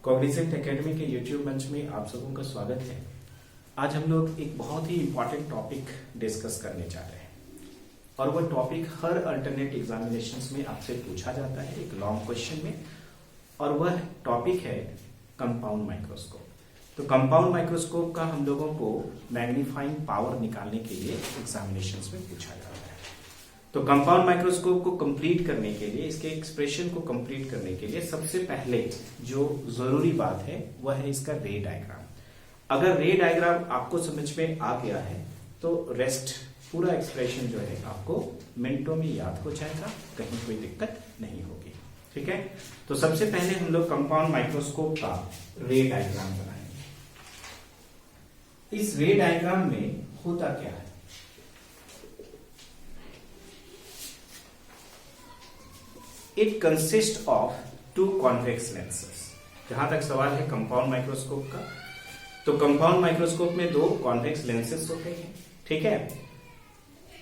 Cognizant academy के YouTube मंच में आप सबों का स्वागत है। आज हम लोग एक बहुत ही इंपॉर्टेंट टॉपिक डिस्कस करने जा रहे हैं और वो टॉपिक हर अल्टरनेट एग्जामिनेशंस में आपसे पूछा जाता है एक लॉन्ग क्वेश्चन में, और वह टॉपिक है कंपाउंड माइक्रोस्कोप। तो कंपाउंड माइक्रोस्कोप का हम लोगों को मैग्नीफाइंग पावर निकालने के लिए एग्जामिनेशंस में पूछा जाता है। तो कंपाउंड माइक्रोस्कोप को कंप्लीट करने के लिए, इसके एक्सप्रेशन को कंप्लीट करने के लिए सबसे पहले जो जरूरी बात है वह है इसका रे डायग्राम। अगर रे डायग्राम आपको समझ में आ गया है तो रेस्ट पूरा एक्सप्रेशन जो है आपको मिनटों में याद हो जाएगा, कहीं कोई दिक्कत नहीं होगी। ठीक है, तो सबसे पहले हम लोग कंपाउंड माइक्रोस्कोप का रे डायग्राम बनाएंगे। इस रे डायग्राम में होता क्या है, it consist of two convex lenses. जहां तक सवाल है कंपाउंड माइक्रोस्कोप का, तो कंपाउंड माइक्रोस्कोप में दो कॉन्वेक्स लेंसेस होते हैं। ठीक है,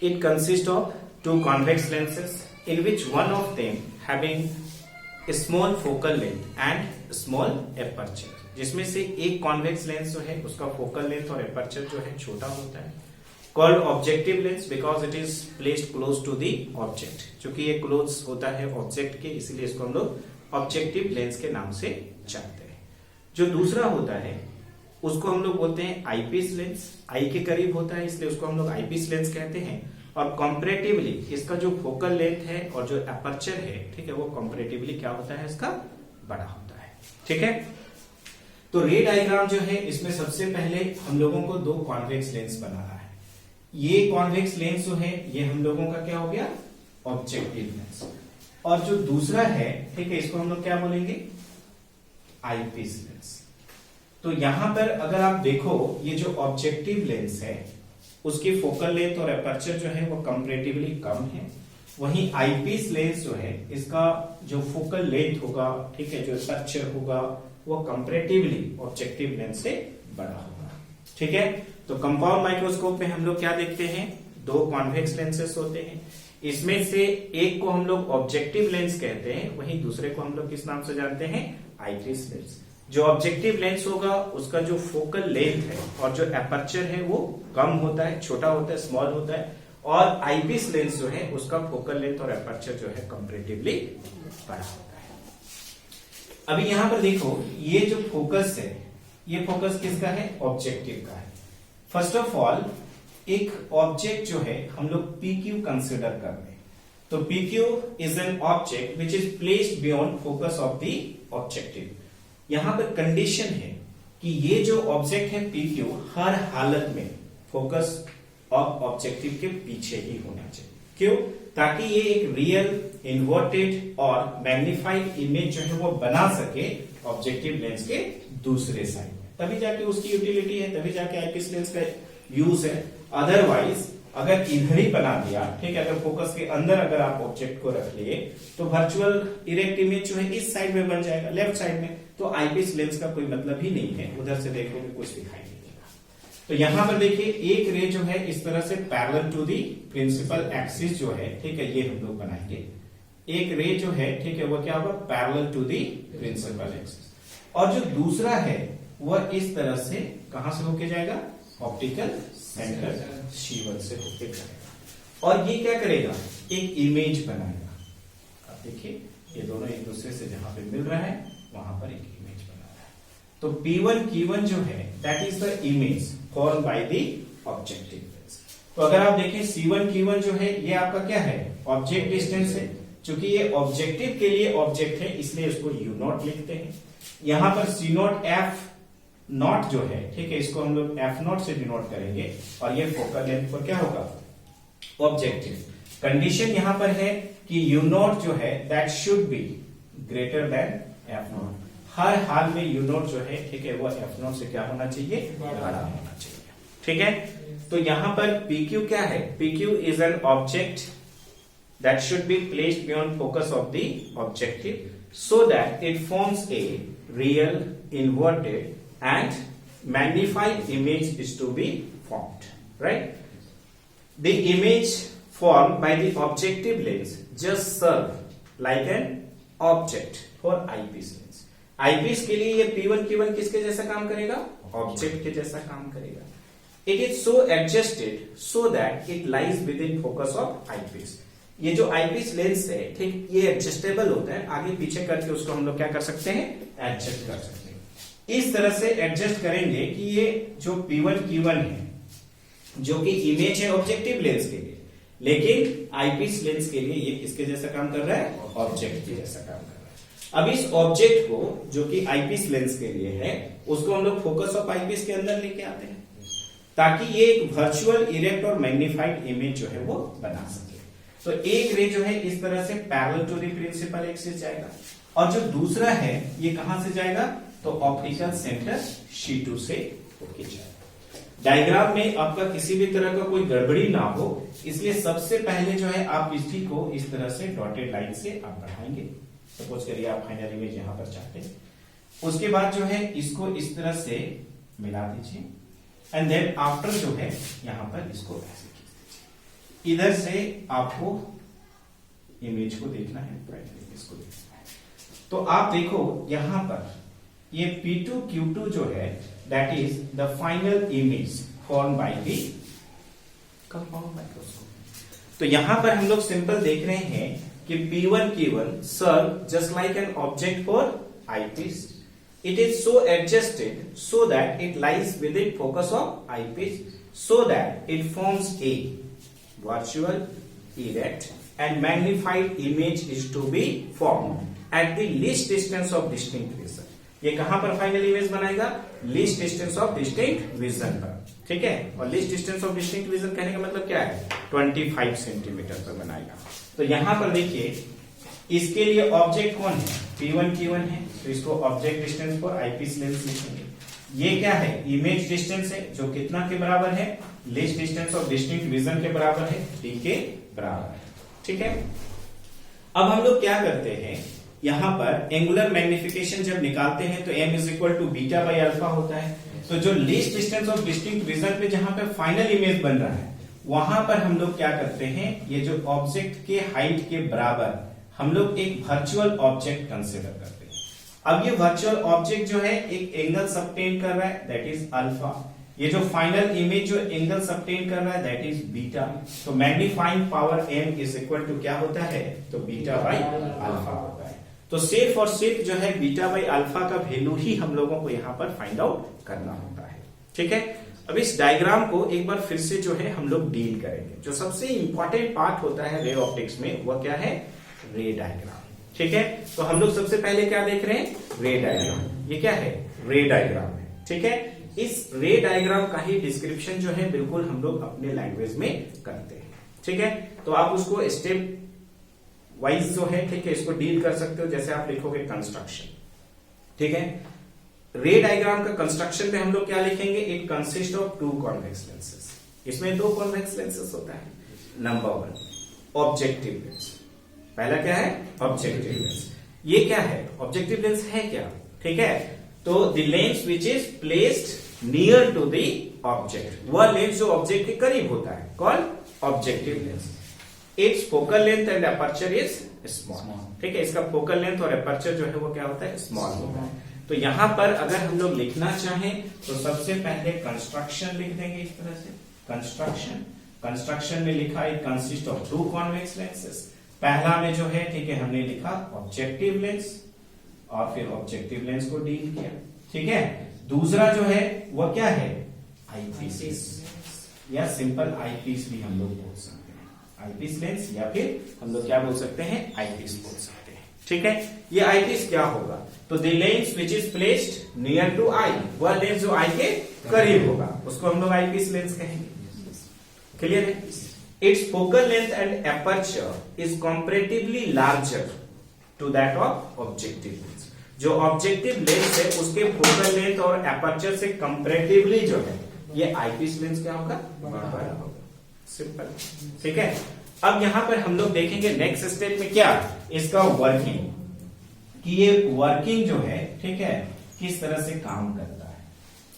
it consist of two convex lenses in which one of them having small focal length and small aperture, जिसमें से एक कॉन्वेक्स लेंस जो है उसका फोकल लेंथ और एपर्चर जो है छोटा होता है। Called objective lens because it is placed close to the object. चूंकि ये क्लोज होता है ऑब्जेक्ट के, इसीलिए इसको हम लोग ऑब्जेक्टिव लेंस के नाम से जानते हैं। जो दूसरा होता है उसको हम लोग बोलते हैं आईपीस लेंस। आई के करीब होता है इसलिए उसको हम लोग आईपीस लेंस कहते हैं। और कंपैरेटिवली इसका जो फोकल लेंथ है और जो एपर्चर है, ठीक है, वो कंपैरेटिवली क्या होता है, इसका बड़ा होता है। ठीक है, तो रे डायग्राम जो है इसमें सबसे पहले हम लोगों को दो कॉन्वेक्स लेंस बनाना है। ये कॉन्वेक्स लेंस जो है ये हम लोगों का क्या हो गया, ऑब्जेक्टिव लेंस। और जो दूसरा है, ठीक है, इसको हम लोग क्या बोलेंगे, आईपीस लेंस। तो यहां पर अगर आप देखो, ये जो ऑब्जेक्टिव लेंस है उसकी फोकल लेंथ और एपर्चर जो है वो कंपैरेटिवली कम है। वहीं आईपीस लेंस जो है इसका जो फोकल लेंथ होगा, ठीक है, जो एपर्चर होगा वो कंपैरेटिवली ऑब्जेक्टिव लेंस से बड़ा होगा। ठीक है, तो कंपाउंड माइक्रोस्कोप में हम लोग क्या देखते हैं, दो कॉन्वेक्स लेंसेस होते हैं। इसमें से एक को हम लोग ऑब्जेक्टिव लेंस कहते हैं, वहीं दूसरे को हम लोग किस नाम से जानते हैं, आईपीस लेंस। जो ऑब्जेक्टिव लेंस होगा उसका जो फोकल लेंथ है और जो एपर्चर है वो कम होता है, छोटा होता है, स्मॉल होता है। और आईपीस लेंस जो है उसका फोकल लेंथ और एपर्चर जो है कंपैरेटिवली बड़ा होता है। अभी यहां पर देखो, ये जो फोकस है ये फोकस किसका है, ऑब्जेक्टिव का है। फर्स्ट ऑफ ऑल एक ऑब्जेक्ट जो है हम लोग PQ कंसिडर कर रहे हैं। तो PQ is an object which is placed beyond focus of the objective. यहां पर कंडीशन है कि ये जो ऑब्जेक्ट है PQ हर हालत में फोकस ऑफ ऑब्जेक्टिव के पीछे ही होना चाहिए। क्यों, ताकि ये एक रियल, इन्वर्टेड और मैग्नीफाइड इमेज जो है वो बना सके ऑब्जेक्टिव लेंस के दूसरे साइड में, तभी जाके उसकी यूटिलिटी है, तभी जाके आईपीस लेंस का यूज है। अदरवाइज अगर इधर ही बना दिया, ठीक है, अगर फोकस के अंदर अगर आप ऑब्जेक्ट को रख लिए तो वर्चुअल इरेक्ट इमेज जो है इस साइड में बन जाएगा, लेफ्ट साइड में। तो आईपीस लेंस का कोई मतलब ही नहीं है, उधर से देखोगे कुछ दिखाई नहीं देगा। तो यहां पर देखिए एक रे जो है इस तरह से parallel to the principal axis जो है, ठीक है, ये हम लोग बनाएंगे। एक रे जो है, ठीक है, वो क्या होगा, parallel to the principal axis. और जो दूसरा है वह इस तरह से कहां से होके जाएगा, ऑप्टिकल सेंटर C1 से होके जाएगा। और ये क्या करेगा, एक इमेज बनाएगा। अब देखिए ये दोनों एक दूसरे से जहां पे मिल रहा है वहां पर एक इमेज बना रहा है। तो P1 Q1 जो है that is the image form by the objective lens. तो अगर आप देखें C1 Q1 जो है ये आपका क्या है, ऑब्जेक्ट डिस्टेंस है। चूंकि ये ऑब्जेक्टिव के लिए ऑब्जेक्ट है इसलिए इसको U0 लिखते हैं। यहां पर C0 F0 जो है, ठीक है, इसको हम लोग F0 से डिनोट करेंगे। और ये फोकल लेंथ पर क्या होगा, ऑब्जेक्टिव। कंडीशन यहां पर है कि U0 जो है that should be greater than F0। हर हाल में U0 जो है, ठीक है, वो F0 से क्या होना चाहिए, बड़ा होना चाहिए। ठीक है, तो यहां पर PQ क्या है, PQ is an object that should be placed beyond focus of the objective so that it forms a real, inverted and magnified image is to be formed, right? The image formed by the objective lens just serve like an object for eyepiece lens. Eyepiece के लिए ये P1 Q1 किसके जैसा काम करेगा? Object के जैसा काम करेगा। It is so adjusted so that it lies within focus of eyepiece. ये जो आईपीस लेंस है, ठीक, ये एडजस्टेबल होता है, आगे पीछे करके उसको हम लोग क्या कर सकते हैं? एडजस्ट कर सकते हैं। इस तरह से एडजस्ट करेंगे कि ये जो P1 Q1 है, जो कि इमेज है ऑब्जेक्टिव लेंस के लिए, लेकिन आईपीस लेंस के लिए ये किसके जैसा काम कर रहा है? ऑब्जेक्ट के जैसा काम कर रहा है। अब इस ऑब्जेक्ट को जो कि आईपीस लेंस के लिए है, उसको हम लोग फोकस ऑफ आईपीस के अंदर लेके आते हैं, ताकि ये एक वर्चुअल इरेक्ट और मैग्नीफाइड इमेज जो है वो बना सके। तो एक रे जो है इस तरह से parallel to the principal axis जाएगा, और जो दूसरा है ये कहां से जाएगा? तो ऑप्टिकल सेंटर C2 से होके जाएगा। डायग्राम में आपका किसी भी तरह का कोई गड़बड़ी ना हो, इसलिए सबसे पहले जो है आप इसी को इस तरह से डॉटेड लाइन से आप बढ़ाएंगे। सपोज करिए आप फाइनल इमेज यहां पर चाहते हैं, उसके बाद जो है इसको इस तरह से मिला दीजिए, एंड देन आफ्टर जो है यहां पर इसको ऐसे खींच दीजिए। इधर से आपको इमेज को देखना है, फाइनल इमेज को देखना है। तो आप देखो यहां पर ये P2 Q2 जो है, that is the final image form by the compound microscope. तो यहां पर हम लोग सिंपल देख रहे हैं कि P1 Q1 serve just like an object for eyepiece. It is so adjusted so that it lies within focus of eyepiece, so that it forms a virtual, erect and magnified image is to be formed at the least distance of distinct vision. ये कहां पर final image बनाएगा? Least distance of distinct vision पर, ठीक है। और least distance of distinct vision कहने का मतलब क्या है? 25 सेंटीमीटर पर बनाएगा। तो यहां पर देखिए, इसके लिए ऑब्जेक्ट कौन है? P1 Q1 है, तो इसको object distance for eyepiece lens लिखेंगे। ये क्या है? इमेज डिस्टेंस है, जो कितना के बराबर है? Least distance of distinct vision के बराबर है, D के बराबर है, ठीक है। अब हम लोग क्या करते हैं, यहां पर एंगुलर मैग्निफिकेशन जब निकालते हैं तो m is equal to beta by alpha होता है। तो जो least distance of distinct vision पे जहां पे फाइनल इमेज बन रहा है, वहां पर हम लोग क्या करते हैं, ये जो ऑब्जेक्ट के हाइट के बराबर हम लोग एक वर्चुअल ऑब्जेक्ट कंसिडर करते हैं। अब ये वर्चुअल ऑब्जेक्ट जो है एक एंगल सबटेन कर रहा है, दैट इज अल्फा। ये जो फाइनल इमेज जो एंगल सबटेन कर रहा है, दैट इज बीटा। तो magnifying power m is equal to क्या होता है? तो बीटा बाई अल्फा होता है। तो सिर्फ और सिर्फ जो है बीटा बाई अल्फा का वैल्यू ही हम लोगों को यहाँ पर फाइंड आउट करना होता है, ठीक है। अब इस डायग्राम को एक बार फिर से जो है हम लोग डील करेंगे। जो सबसे इंपॉर्टेंट पार्ट होता है रे ऑप्टिक्स में, वो क्या है? रे डायग्राम, ठीक है। तो हम लोग सबसे पहले क्या देख रहे हैं? रे डायग्राम। ये क्या है? रे डायग्राम है, ठीक है। इस रे डायग्राम का ही डिस्क्रिप्शन जो है बिल्कुल हम लोग अपने लैंग्वेज में करते हैं, ठीक है। तो आप उसको स्टेप वाइज जो है, ठीक है, इसको डील कर सकते हो। जैसे आप लिखोगे कंस्ट्रक्शन, ठीक है। रे डायग्राम का कंस्ट्रक्शन में हम लोग क्या लिखेंगे? It consist of two convex lenses. इसमें दो कॉन्वेक्स लेंसेस होता है। Number one objective lens. पहला क्या है? Objective lens. ये क्या है? ऑब्जेक्टिव लेंस है क्या, ठीक है। तो the lens which is placed near to the object, वह लेंस जो ऑब्जेक्ट के करीब होता है, called objective lens. Its focal length and aperture is small, ठीक है। इसका फोकल लेंथ और अपर्चर जो है वो क्या होता है? स्मॉल होता है। तो यहां पर अगर हम लोग लिखना चाहें तो सबसे पहले कंस्ट्रक्शन लिख देंगे इस तरह से। कंस्ट्रक्शन में लिखा it consist of two convex lenses. पहला में जो है, ठीक है, हमने लिखा ऑब्जेक्टिव लेंस और फिर ऑब्जेक्टिव लेंस को डील किया, ठीक है। दूसरा जो है वो क्या है? आईपीस, या सिंपल आईपीस भी हम लोग बोल सकते हैं। आईपीस लेंस, या फिर हम लोग क्या बोल सकते हैं? आईपीस बोल सकते हैं, ठीक है। ये आईपीस क्या होगा? तो the lens which is placed near to eye, वह लेंस जो आई के करीब होगा, उसको हम लोग आईपीस लेंस कहेंगे। क्लियर है? Its focal length and aperture is comparatively larger to that of objective lens. जो ऑब्जेक्टिव लेंस है उसके फोकल लेंथ और अपर्चर से कंपैरेटिवली जो है ये आईपीस लेंस क्या होगा? बड़ा होगा। सिंपल, ठीक है। अब यहां पर हम लोग देखेंगे नेक्स्ट स्टेप में क्या? इसका वर्किंग, कि ये वर्किंग जो है, ठीक है, किस तरह से काम करता है,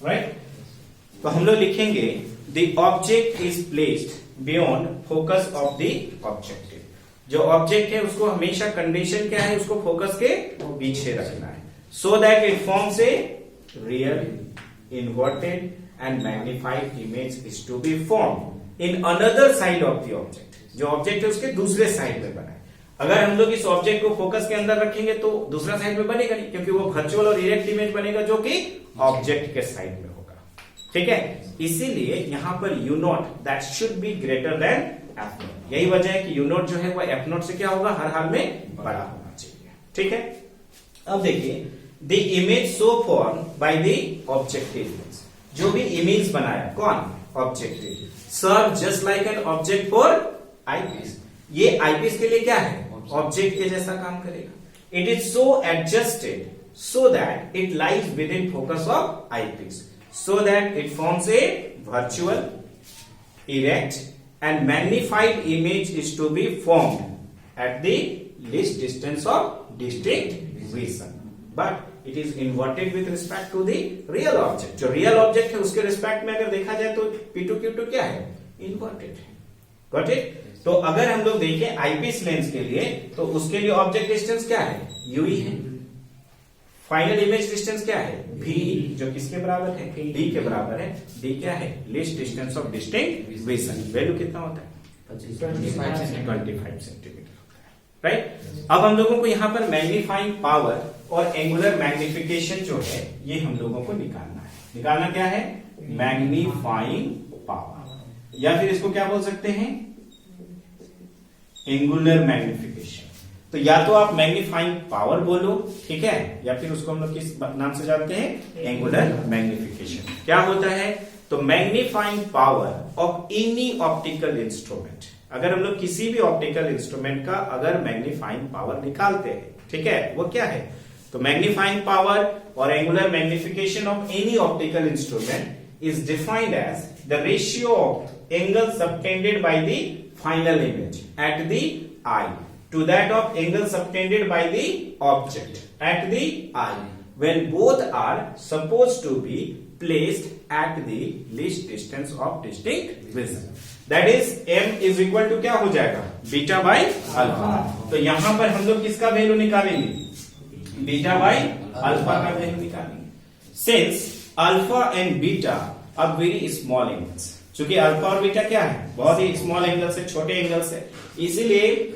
राइट। तो हम लोग लिखेंगे the object is placed beyond focus of the objective. जो ऑब्जेक्ट है उसको हमेशा कंडीशन क्या है? उसको फोकस के पीछे रखना है। so that it forms a real, inverted and magnified image is to be formed in another side of the object. जो ऑब्जेक्ट है उसके दूसरे साइड में बना है। अगर हम लोग इस ऑब्जेक्ट को फोकस के अंदर रखेंगे तो दूसरा साइड में बनेगा नहीं, क्योंकि वो वर्चुअल और इरेक्ट इमेज बनेगा जो कि ऑब्जेक्ट के साइड में होगा। ठीक है, इसीलिए यहां पर you not that should be greater than F not. यही वजह है कि यू नॉट जो है वो एफ नॉट से क्या होगा, हर हाल में बड़ा होना चाहिए। ठीक है, अब देखिए the image so form by the objective lens, जो भी इमेज बनाया कौन, objective, serve just like an object for eyepiece. ये आईपीस के लिए क्या है, ऑब्जेक्ट के जैसा काम करेगा। It is so adjusted so that it lies within focus of eyepiece, so that it forms a virtual, erect and magnified image is to be formed at the least distance of distinct vision, but it is inverted with respect to the real object. जो real object है उसके respect में अगर देखा जाए तो P2 Q2 क्या है, इन्वर्टेड है। Got it? तो अगर हम लोग देखें आईपीस लेंस के लिए तो उसके लिए ऑब्जेक्ट डिस्टेंस क्या है, यूई है। फाइनल इमेज डिस्टेंस क्या है, भी, जो किसके बराबर है, डी के बराबर है। डी क्या है, least distance of distinct vision. Value कितना होता है, 25 सेंटीमीटर। राइट, अब हम लोगों को यहां पर मैग्नीफाइंग पावर और एंगुलर मैग्निफिकेशन जो है ये हम लोगों को निकालना है। निकालना क्या है, मैग्नीफाइंग पावर, या फिर इसको क्या बोल सकते हैं, एंगुलर मैग्निफिकेशन। तो या तो आप मैग्नीफाइंग पावर बोलो, ठीक है, या फिर उसको हम लोग किस नाम से जानते हैं, एंगुलर मैग्निफिकेशन। क्या होता है, तो magnifying power of any optical instrument. अगर हम लोग किसी भी ऑप्टिकल इंस्ट्रूमेंट का अगर मैग्नीफाइंग पावर निकालते हैं, ठीक है, वो क्या है, तो मैग्नीफाइंग पावर और angular magnification of any optical instrument is defined as the ratio of angle subtended by the final image at the eye to that of angle subtended by the object at the eye when both are supposed to be placed at the least distance of distinct vision. That is m is equal to क्या हो जाएगा, beta by alpha. तो यहां पर हम लोग किसका value निकालेंगे, बीटा बाई अल्फा का वैल्यू निकालेंगे। Since alpha and beta are very small angles, चूंकि अल्फा और बीटा क्या है, बहुत ही स्मॉल एंगल से, छोटे एंगल से, इसीलिए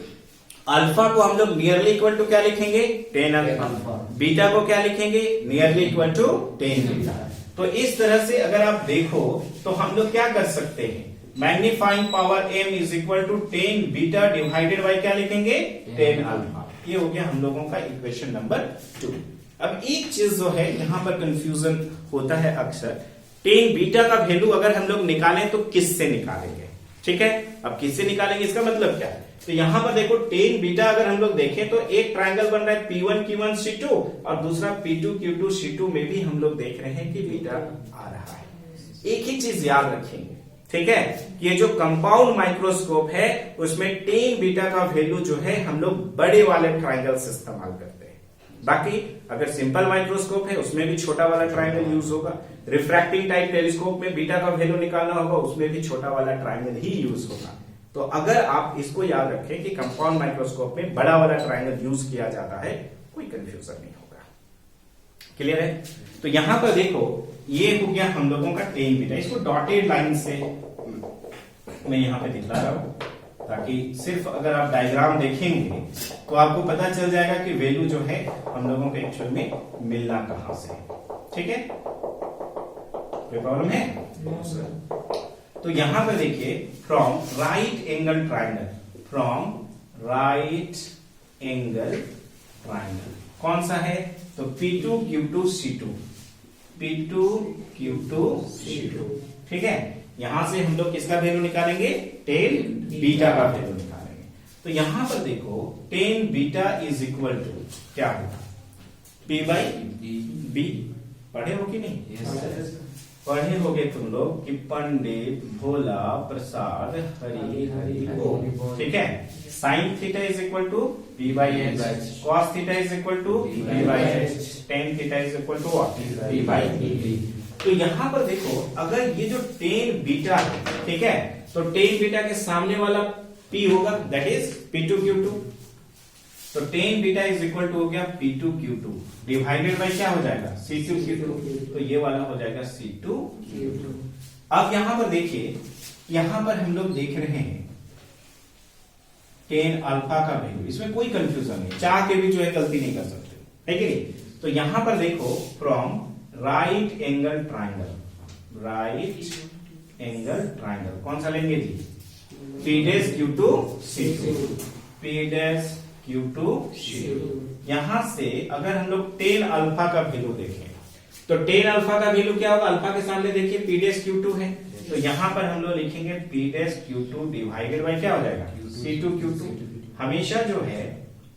अल्फा को हम लोग नियरली इक्वल टू क्या लिखेंगे, 10 अल्फा। बीटा को क्या लिखेंगे, नियरली इक्वल टू 10 बीटा। तो इस तरह से अगर आप देखो तो हम लोग क्या कर सकते हैं, magnifying power m is equal to 10 beta divided by क्या लिखेंगे, 10 अल्फा। ये हो गया हम लोगों का इक्वेशन नंबर 2। अब एक चीज जो है यहां पर कंफ्यूजन होता है अक्सर, 10 बीटा का वैल्यू अगर हम लोग निकालें तो किससे निकालेंगे, ठीक है। अब किससे निकालेंगे इसका मतलब क्या है, तो यहां पर देखो 10 बीटा अगर हम लोग देखें तो एक ट्रायंगल बन रहा है P1 Q1 C2 और दूसरा P2 Q2 C2 में भी हम लोग देख रहे हैं कि बीटा आ रहा है। एक ही चीज याद रखेंगे, ठीक है, ये जो कंपाउंड माइक्रोस्कोप है उसमें 10 बीटा का वैल्यू जो है हम लोग बड़े वाले ट्रायंगल से इस्तेमाल करते हैं। बाकी अगर सिंपल माइक्रोस्कोप है उसमें भी छोटा वाला ट्रायंगल यूज होगा। रिफ्रैक्टिंग टाइप टेलीस्कोप में बीटा का वैल्यू निकालना होगा, उसमें भी छोटा वाला ट्रायंगल ही यूज होगा। तो अगर आप इसको याद रखें कि कंपाउंड माइक्रोस्कोप में बड़ा वाला ट्रायंगल यूज किया जाता है, कोई कंफ्यूजन नहीं होगा। क्लियर है? तो यहां पर देखो ये हो गया हम लोगों का 10 बीटा, इसको डॉटेड लाइन से मैं यहां पे दिखला रहा हूं ताकि सिर्फ अगर आप डायग्राम देखेंगे तो आपको पता चल जाएगा कि वैल्यू जो है हम लोगों को एक्चुअल में मिलना कहां से है। ठीक है, कोई प्रॉब्लम है? तो यहां पर देखिए from right angle triangle, from right angle triangle कौन सा है, तो P2 Q2 C2, P2 Q2 C2। ठीक है, यहां से हम लोग किसका वैल्यू निकालेंगे, 10 बीटा का वैल्यू निकालेंगे। तो यहां पर देखो 10 बीटा इज इक्वल टू क्या होगा, P बाई B। पढ़े हो कि नहीं? yes, पढ़े होगे तुम लोग कि पंडित भोला प्रसाद हरि हरि बोल। ठीक है, sine theta is equal to P by H, cos theta is equal to P by H, tan theta is equal to P by D. तो यहां पर देखो अगर ये जो 10 बीटा है, ठीक है, तो 10 बीटा के सामने वाला P होगा, दैट इज P2 Q2। तो tan beta is equal to हो गया P2Q2 डिवाइडेड बाई क्या हो जाएगा C2Q2, तो ये वाला हो जाएगा C2Q2। अब यहां पर देखिए, यहां पर हम लोग देख रहे हैं टेन अल्फा का वैल्यू, इसमें कोई कंफ्यूजन नहीं, चाह के भी जो है गलती नहीं कर सकते, है कि नहीं। तो यहां पर देखो from right angle triangle, right angle triangle कौन सा लेंगे जी, P'(Q2 C2), P'(Q2 C2). यहां से अगर हम लोग टेन अल्फा का वैल्यू देखें तो टेन अल्फा का वैल्यू क्या होगा, अल्फा के सामने देखिए P'(Q2 है, तो यहां पर हम लोग लिखेंगे P'(Q2 डिवाइडेड बाई क्या हो जाएगा C2Q2। हमेशा जो है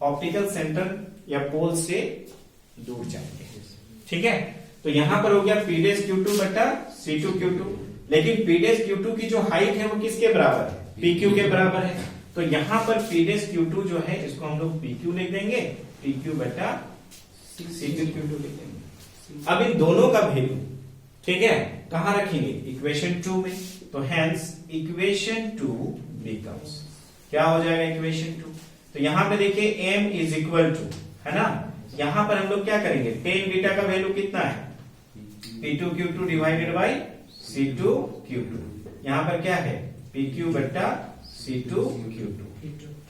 ऑप्टिकल सेंटर या पोल से दूर जाएंगे, ठीक है। तो यहां पर हो गया P'(Q2 बटा C2Q2, लेकिन P'(Q2 की जो हाइट है वो किसके बराबर है, PQ के बराबर है। तो यहां पर P'(Q2 जो है इसको हम लोग PQ लिख देंगे, PQ बटा C2Q2 लिख देंगे। अब इन दोनों का वैल्यू, ठीक है, कहां रखेंगे, इक्वेशन 2 में। तो हेंस इक्वेशन 2 बिकम्स, क्या हो जाएगा इक्वेशन 2। तो यहां पे देखिए m इज इक्वल टू, है ना, यहां पर हम लोग क्या करेंगे, टेन बीटा का वैल्यू कितना है P2Q2 डिवाइडेड बाई C2Q2, यहां पर क्या है PQ बटा C2Q2।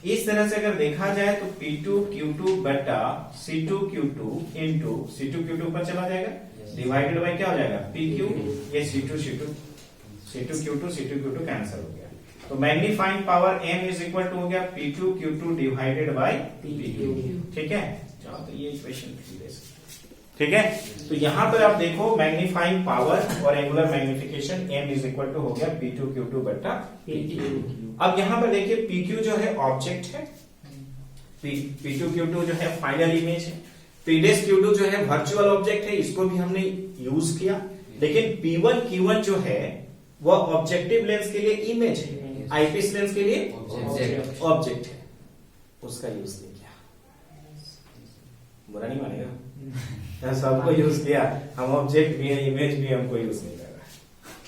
इस तरह से अगर देखा जाए तो P2Q2 बटा C2Q2 इंटू C2Q2 ऊपर चला जाएगा, डिवाइडेड बाई क्या हो जाएगा PQ, ये C2Q2 कैंसिल हो गया। तो magnifying power m is equal to हो गया P2Q2 डिवाइडेड बाई PQ, ठीक है। तो ये इक्वेशन 3 दे सकते, ठीक है। तो यहां पर आप देखो मैग्नीफाइंग पावर और angular magnification m is equal to हो गया P2Q2 बटा PQ। अब यहां पर देखिए PQ जो है ऑब्जेक्ट है, P2Q2 जो है फाइनल इमेज है, P'(Q2 जो है वर्चुअल ऑब्जेक्ट है, इसको भी हमने यूज किया। लेकिन P1Q1 जो है वो ऑब्जेक्टिव लेंस के लिए इमेज है, आईपीस लेंस के लिए ऑब्जेक्ट है, उसका यूज नहीं किया, बुरा नहीं मानेगा, सबको यूज किया, हम ऑब्जेक्ट भी है इमेज भी हमको यूज नहीं कर रहा,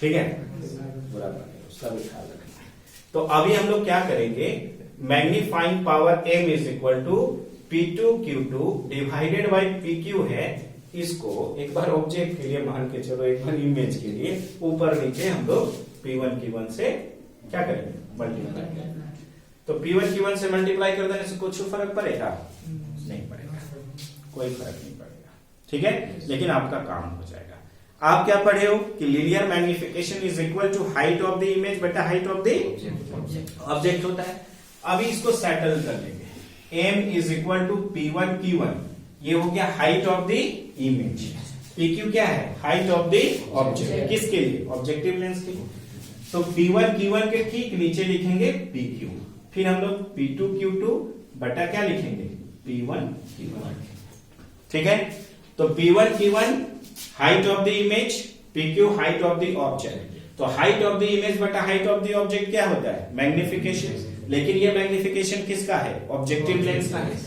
ठीक है, बुरा मानेगा, उसका भी ख्याल रखना। तो अभी हम लोग क्या करेंगे, magnifying power m is equal to P2Q2 divided by PQ है, इसको एक बार ऑब्जेक्ट के लिए मान के चलो, एक बार इमेज के लिए ऊपर नीचे हम लोग P1Q1 से क्या करेंगे, मल्टीप्लाई करेंगे। तो P1Q1 से मल्टीप्लाई कर देने से कुछ फर्क पड़ेगा, नहीं पड़ेगा, कोई फर्क नहीं पड़ेगा, ठीक है, लेकिन आपका काम हो जाएगा। आप क्या पढ़े हो कि linear magnification is equal to height of the image बटा हाइट ऑफ द ऑब्जेक्ट होता है। अभी इसको सेटल कर लेंगे, m is equal to P1Q1, ये हो गया height of the image, PQ क्या है, हाइट ऑफ द ऑब्जेक्ट, किसके लिए, ऑब्जेक्टिव लेंस के लिए। तो P1Q1 के ठीक नीचे लिखेंगे PQ, फिर हम लोग P2Q2 बटा क्या लिखेंगे, P1Q1, ठीक है। तो P1Q1 height of the image, PQ height of the object. तो हाइट ऑफ द इमेज बटा हाइट ऑफ द ऑब्जेक्ट क्या होता है, मैग्निफिकेशन, लेकिन ये मैग्निफिकेशन किसका है, ऑब्जेक्टिव लेंस का है,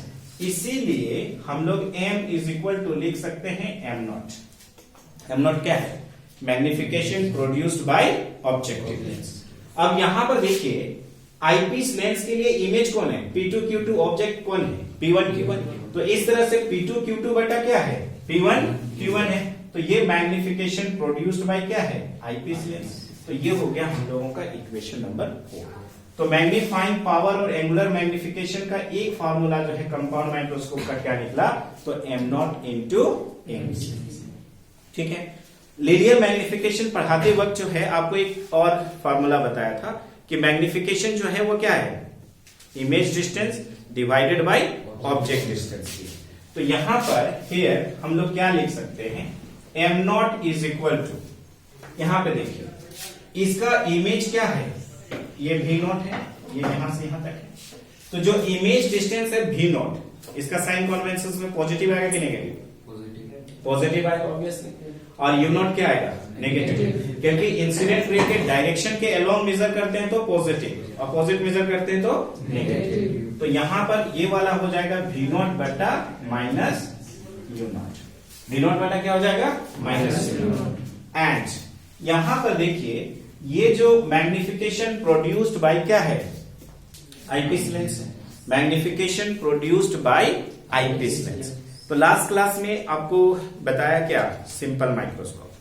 इसीलिए हम लोग m इज इक्वल टू लिख सकते हैं m नॉट क्या है, magnification produced by objective lens. अब यहां पर देखिए आईपीस लेंस के लिए इमेज कौन है, P2Q2, ऑब्जेक्ट कौन है, P1Q1। तो इस तरह से P2Q2 बटा क्या है, P1Q1 है, तो ये मैग्निफिकेशन प्रोड्यूस्ड बाय क्या है, आईपीस लेंस। तो ये हो गया हम लोगों का इक्वेशन नंबर 4। तो मैग्नीफाइंग पावर और एंगुलर मैग्निफिकेशन का एक फार्मूला जो है कंपाउंड माइक्रोस्कोप का क्या निकला, तो m0 इंटू m, ठीक है। लीनियर मैग्निफिकेशन पढ़ाते वक्त जो है आपको एक और फार्मूला बताया था कि मैग्निफिकेशन जो है वो क्या है, image distance divided by object distance की। तो यहां पर हियर हम लोग क्या लिख सकते हैं, m0 इज इक्वल टू, यहां पे देखिए इसका इमेज क्या है, ये V0 है, ये यहां से यहां तक है। तो जो इमेज डिस्टेंस है V0, इसका साइन कन्वेंशन में पॉजिटिव आएगा कि नेगेटिव, पॉजिटिव आएगा ऑब्वियसली, और U0 क्या आएगा, नेगेटिव, क्योंकि इंसिडेंट रे के डायरेक्शन के अलोंग मेजर करते हैं तो पॉजिटिव, अपोजिट मेजर करते हैं तो नेगेटिव। तो यहां पर ये वाला हो जाएगा V0 बटा माइनस U0, V0 बटा क्या हो जाएगा, माइनस U0। एंड यहां पर देखिए ये जो मैग्निफिकेशन प्रोड्यूस्ड बाय क्या है, आईपीस लेंस है, magnification produced by eyepiece lens. तो लास्ट क्लास में आपको बताया क्या, सिंपल माइक्रोस्कोप,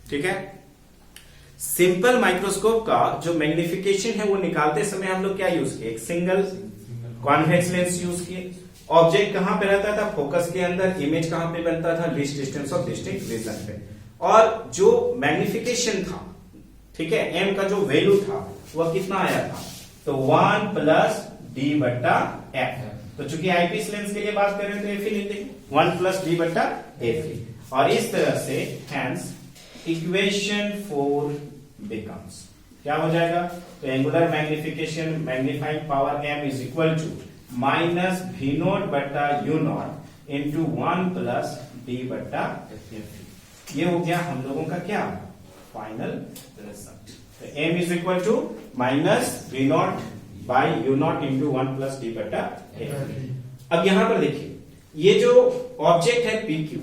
ठीक है। सिंपल माइक्रोस्कोप का जो मैग्निफिकेशन है वो निकालते समय हम लोग क्या यूज किए, एक सिंगल कॉन्वेक्स लेंस यूज किए। ऑब्जेक्ट कहां पे रहता था, फोकस के अंदर। इमेज कहां पे बनता था, least distance of distinct region पे। और जो मैग्निफिकेशन था, ठीक है, एम का जो वैल्यू था वह कितना आया था, तो 1 प्लस डी बट्टा एफ। तो चूंकि आईपीस लेंस के लिए बात कर रहे हैं तो एफ ही लेते हैं, 1 प्लस डी बट्टा एफ ही। और इस तरह से हैंस इक्वेशन 4 बिकम्स क्या हो जाएगा, तो angular magnification magnifying power M is equal to minus V naught बट्टा U naught into 1 plus D बट्टा एफ। ये हो गया हम लोगों का क्या, फाइनल रिजल्ट। तो M is equal to minus V naught by U naught into 1 plus D बटा एफ। अब यहां पर देखिए, ये जो ऑब्जेक्ट है पी क्यू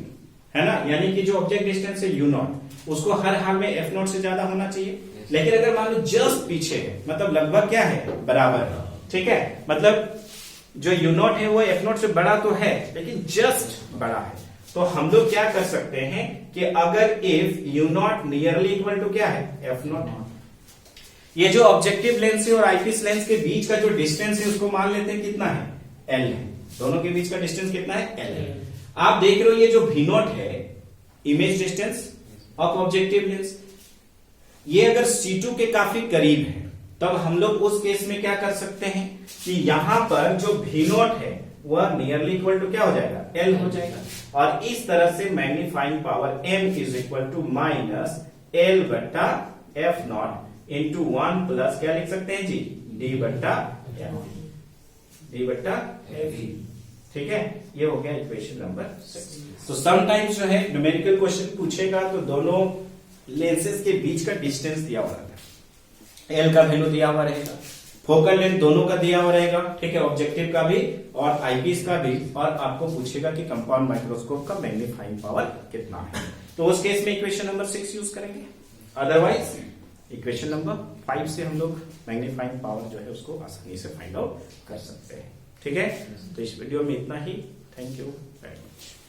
है ना, यानी कि जो ऑब्जेक्ट डिस्टेंस है यू नॉट, उसको हर हाल में एफ नॉट से ज्यादा होना चाहिए। लेकिन अगर मान लो जस्ट पीछे है, मतलब लगभग क्या है, बराबर है, ठीक है। मतलब जो यू नॉट है वो एफ नॉट से बड़ा तो है लेकिन जस्ट बड़ा है। तो हम लोग क्या कर सकते हैं कि अगर if you nought nearly equal to क्या है, एफ नॉट, ये जो ऑब्जेक्टिव लेंस है और आईपीस लेंस के बीच का जो डिस्टेंस है उसको मान लेते हैं कितना है, एल है। दोनों के बीच का डिस्टेंस कितना है, एल है। आप देख रहे हो ये जो वी नॉट है, image distance of objective lens, ये अगर C2 के काफी करीब है तब हम लोग उस केस में क्या कर सकते हैं कि यहां पर जो वी नॉट है वह नियरली इक्वल टू क्या हो जाएगा, एल हो जाएगा। और इस तरह से magnifying power M is equal to minus L बट्टा एफ नॉट इंटू 1 प्लस क्या लिख सकते हैं जी, डी बट्टा एफ, डी बट्टा एफ। ठीक है, ये हो गया इक्वेशन नंबर 6। तो समटाइम्स जो है न्यूमेरिकल क्वेश्चन पूछेगा तो दोनों लेंसेज के बीच का डिस्टेंस दिया हुआ रहता है, एल का वैल्यू दिया हुआ रहेगा, फोकल लेंथ दोनों का दिया हुआ रहेगा, ठीक है, ऑब्जेक्टिव का भी और आईपीस का भी। और आपको पूछेगा कि कंपाउंड माइक्रोस्कोप का मैग्नीफाइंग पावर कितना है, तो उस केस में इक्वेशन नंबर 6 यूज करेंगे। अदरवाइज इक्वेशन नंबर 5 से हम लोग मैग्नीफाइंग पावर जो है उसको आसानी से फाइंड आउट कर सकते हैं। ठीक है, तो इस वीडियो में इतना ही। Thank you very much.